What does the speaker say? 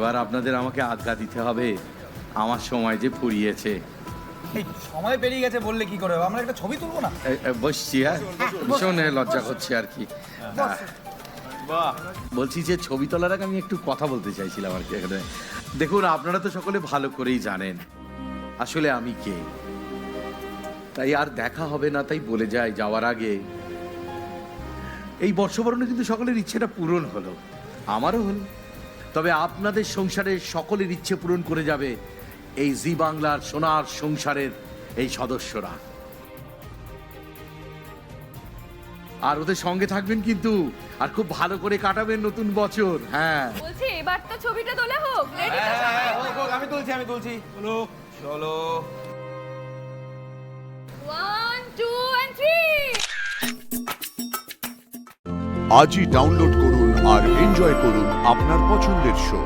এবার আপনাদের আমাকে আজ্ঞা দিতে হবে, আমার সময় যে ফুরিয়েছে। এই সময় পেরিয়ে গেছে বললে কি করে? আমরা একটা ছবি তুলবো না? বসছি, হ্যাঁ, ভীষণ লজ্জা করছে আর কি। বলছি যে ছবি তোলার আগে আমি একটু কথা বলতে চাইছিলাম আর কি এখানে। দেখুন, আপনারা তো সকলে ভালো করেই জানেন আসলে আমি কে, তাই আর দেখা হবে না, তাই বলে যাই যাওয়ার আগে, এই বর্ষবরণে কিন্তু সকলের ইচ্ছেটা পূরণ হলো, আমারও হলো। তবে আপনাদের সংসারের সকলের ইচ্ছে পূরণ করে যাবে এই জি বাংলার সোনার সংসারের এই সদস্যরা। আর ওদের সঙ্গে থাকবেন কিন্তু, আর খুব ভালো করে কাটাবেন নতুন বছর। হ্যাঁ, বলছি এবার তো ছবিটা তোলা হোক। আমি তুলছি। চলো চলো। 1 2 and 3। আজই ডাউনলোড করুন আর এনজয় করুন আপনার পছন্দের শো।